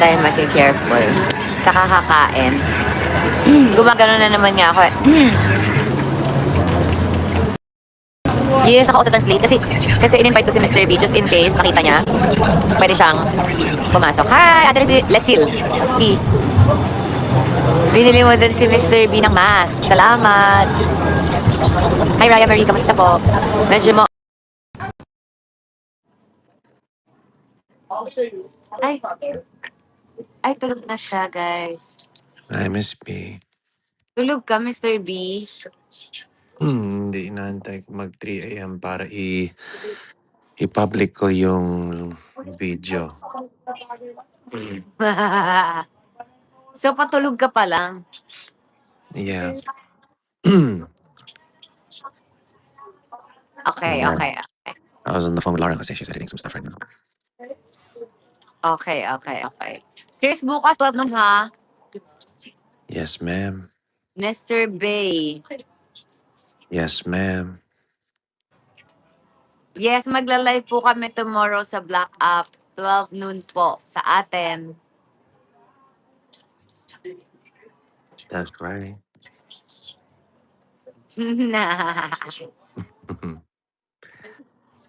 tayo mag-careful sa kakakain. Gumagano na naman nga ako eh. Yes, naka-auto-translate kasi in-invite ko si Mr. B just in case makita niya. Pwede siyang pumasok. Hi, Ate Lesil. Binili mo dun si Mr. B ng mask. Salamat. Hi, Raya Marie. Kamusta po? Medyo mo... Ay, tulog na siya, guys. Hi, Miss B. Tulog ka, Mr. B. Hindi inaantay ko mag 3 a.m. para i-public ko yung video. So, patulog ka pa lang. Yeah. Okay. I was on the phone with Laura kasi she's editing some stuff right now. Okay. Chris, bukas 12 nun ha. Yes, ma'am. Mr. Bay. Yes, ma'am. Yes, magla-live po kami tomorrow sa Black Up. 12 noon po sa atin. That's right.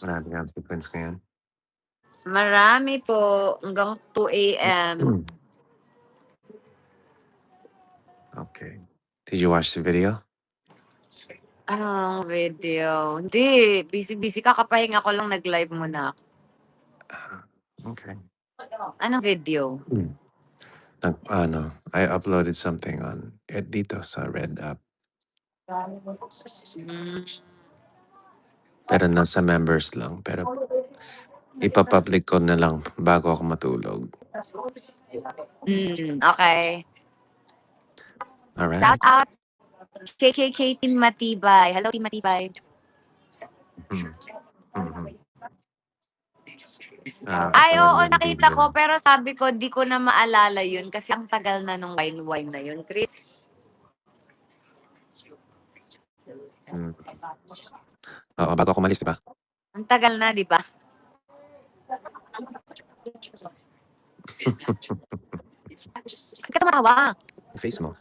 Marami ang sequence ko yan. Marami po. Hanggang 2 a.m. Okay. Did you watch the video? Anong video? Hindi. Busy ka. Kapahinga ko lang nag-live muna. Okay. Anong video? I uploaded something on dito sa Red app. Pero nasa members lang. Pero ipapublic ko na lang bago ako matulog. Okay. Alright. Shout out KKK Team Matibay. Hello, Team Matibay. Ay, oo, nakita ko. Pero sabi ko, di ko na maalala yun kasi ang tagal na nung wine na yun. Chris? Oo, bago ako malis, diba? Ang tagal na, di ba? Bakit ka tumatawa? Face mo.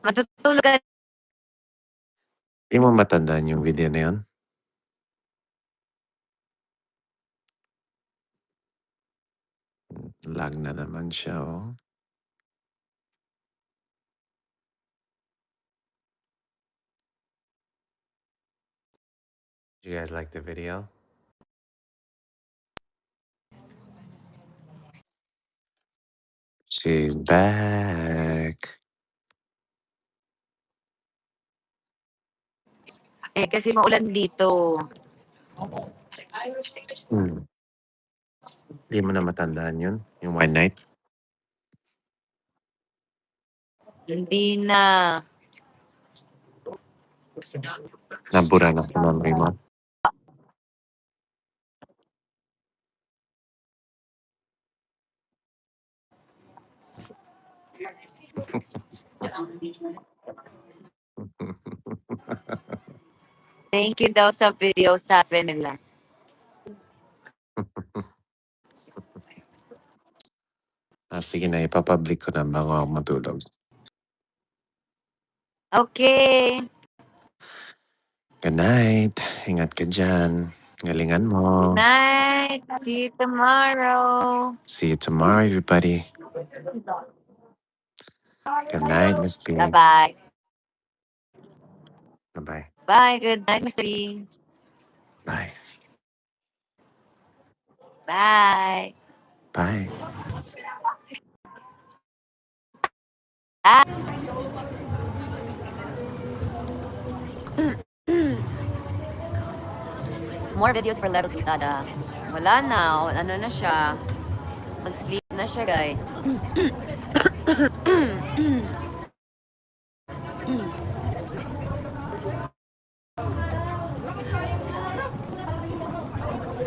Matutulog ka. Hindi mo matandaan yung video na yun? Lag na naman siya, oh. Did you guys like the video? She's back. Kasi maulan dito. Hindi mo na matandaan yun? Yung one night? Hindi na. Nabura na sa memory mo? Thank you daw sa video, sabi nila. Sige na, ipapublic ko na bago ako matulog. Okay. Good night. Ingat ka dyan. Galingan mo. Good night. See you tomorrow. See you tomorrow, everybody. Good night, Miss B. Bye-bye. Bye-bye. Bye. Good night, Mr. B. Bye. Bye. Bye. More videos for Level Pitada. Wala na. Ano na siya. Mag-sleep na siya, guys.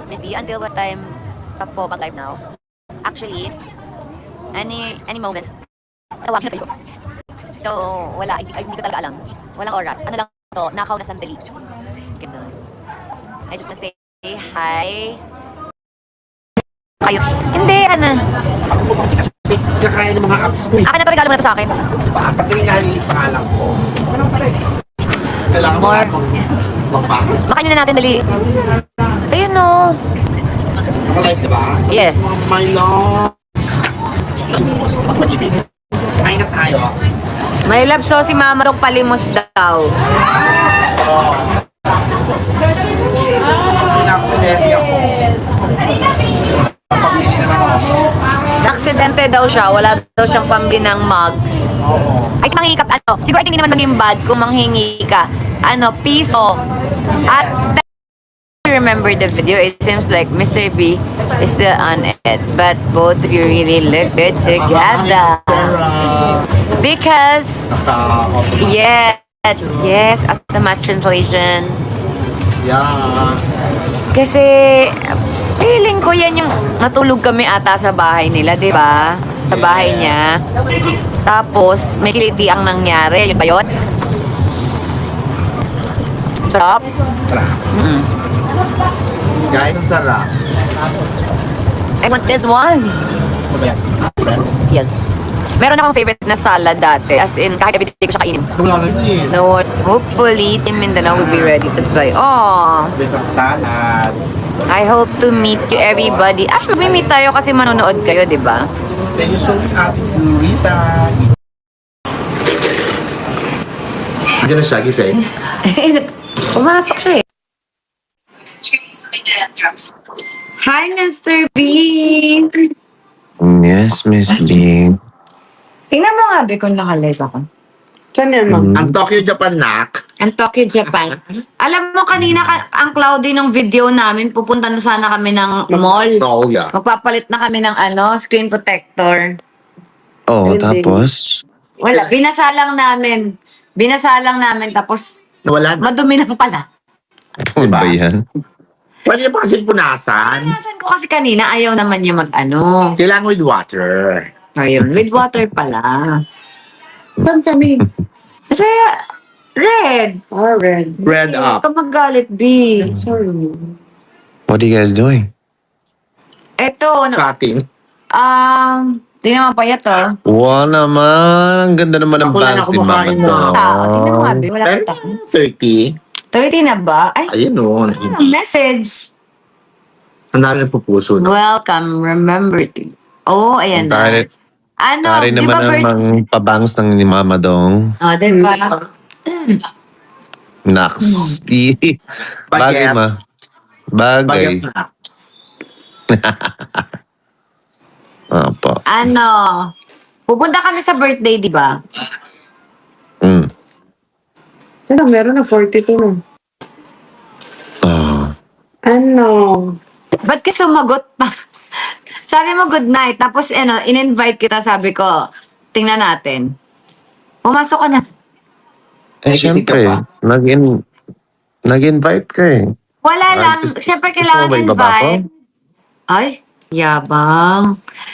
Miss B, until what time pa po mag-live now? Actually, Any moment. Tawagin na kayo. So, wala. Hindi ko talaga alam. Walang oras. Ano lang to, nakaw na sandali. Ganun. I just wanna say hi. Kayo. Hindi, ano. Kakain ng mga apps ko eh. Akin na to, regalo mo na to sa akin. Pag tingali yung pangalan ko. Kailangan mo More. lang mag-bakit. Makain na natin, dali. Ayun no. Naka-live, di ba? Yes. Oh my lord. Pag mag-ibig. Kain na tayo. May love so si Mama Dok palimos daw. Sinaksidente ako. Pagpili na lang ako. Aksidente daw siya, wala daw siyang pambili ng mugs. Oo. Ay, manghingi ka, ano, siguro hindi naman maging bad kung manghingi ka. Ano, piso. At remember the video, it seems like Mr. B is still on it. But both of you really look good together. Because, yes, at the match translation. Yeah. Kasi, feeling ko yan yung natulog kami ata sa bahay nila, di ba? Sa bahay niya. Tapos, may kiliti ang nangyari. Yun ba yun? Sarap. Sarap. Guys, ang sarap. I want this one. Ano ba yan? Yes. Meron akong favorite na salad dati. As in, kahit everyday ko siya kainin. Wala na yun. No, hopefully, Team Mindanao will be ready to fly. Oh, Besang salad. I hope to meet you everybody. Ah, meet tayo kasi manonood kayo, di ba? Thank you so much, Ate Florisa. Andiyan na siya, gising. Pumasok siya eh. Hi, Mr. B! Yes, Miss B. Tingnan mo nga, Be, kung nakalive ako. Saan yan, ma'am? Ang Tokyo, Japan, nak. Ang Tokyo, Japan. Alam mo, kanina ang cloudy ng video namin, pupunta na sana kami ng mall. Oh, yeah. Magpapalit na kami ng screen protector. Oh, Hindi. tapos? Wala, binasa lang namin. Tapos Nawala na. madumi na pala. Ano ba yan? Pwede na pa kasi punasan. Pinasan ko kasi kanina, ayaw naman niya mag-ano. Kailangan with water. Ayun, with water pala. Saan kami? Kasi, red. Oh, red. Red Huwag up. ka magalit, B. Sorry. What are you guys doing? Eto, Cutting. di naman pa yato. Wow naman. Ang ganda naman ng Ako lang bangs ako ni Mama makain mo. Dong. Tingnan mo nga, B. Wala Pero pa tao. 30. 30 na ba? Ay, Ayun o. ano ang message? Ang dami nagpupuso. No? Welcome, remember to. Oh, ayan na. Tari, Ano, tari di naman ba ang pabangs ng ni Mama Dong. Oh, di ba? Naks. Bagay, Bagets. ma. Bagay. Bagets na. Opo. Ano, pupunta kami sa birthday, di ba? Mm. Ano, meron na 42 na. Oh. Ano? Ba't ka sumagot pa? Sabi mo good night, tapos in-invite kita, sabi ko, tingnan natin. Pumasok ka na. Eh, Nagising ka syempre. pa? Nag-invite ka eh. Wala lang, gusto- syempre gusto kailangan mo ba ibaba ko? invite. Ay, yabang.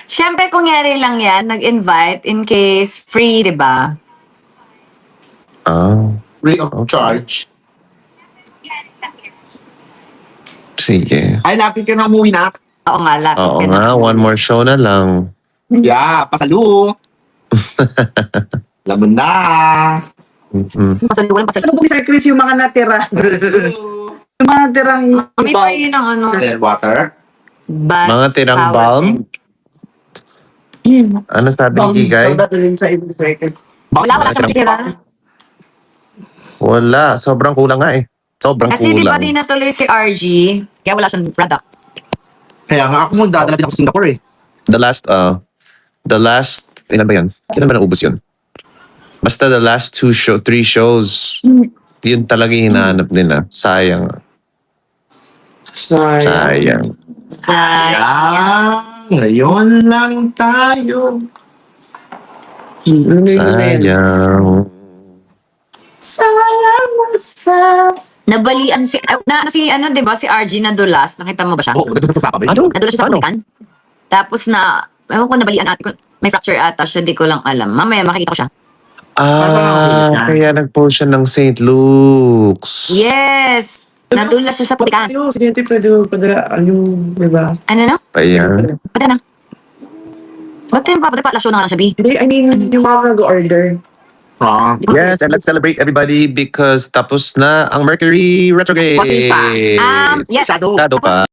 Syempre, kunyari lang yan, nag-invite in case free, di ba? Ah. Free of charge. Sige. Ay, lapit ka na umuwi, nak. Oo nga, lapit Oo ka na. nga, one more show na lang. Yeah, pasalu. Laban na. Mhm. Pasaluhan, Ano pasaluhan. kung Sir Chris yung mga natira? yung mga natirang Kami pa yun ang Clear water. Mga tirang power balm? bank. Ano sabi ni Kikay? Dadalhin sa ibang record. Wala siyang tira. Wala. Sobrang kulang nga eh. Sobrang Kasi di ba kulang. di natuloy si RG, kaya wala siyang product. Kaya nga ako magdadala din ako sa Singapore eh. The last, ilan ba yan? Kailan ba naubos yun? Basta the last 3 shows, yun talaga yung hinahanap nila. Sayang. Sorry. Sayang. Ngayon lang tayo. Ano yun na yan? Sayang. Nabalian si, di ba, si RG nadulas. Nakita mo ba siya? Oo, oh, sa sapa ba? Ano? Nadulas siya sa Paano? kulikan. Tapos na, ewan ko, nabalian ate ko. May fracture ata siya, di ko lang alam. Mamaya makikita ko siya. Kaya nag-post siya ng St. Luke's. Yes! Nadula siya sa putikan. Ayo, sige, pwede mo padala, yung, di ba? Ano no? Ayan. Padala na. Ba't tayo papadala pa? Lasyo na nga lang siya, B. Hindi, I mean, yung mga nag-order. Ah. Yes, and let's celebrate everybody because tapos na ang Mercury retrograde. Pati pa. Yes. Shadow. Shadow pa.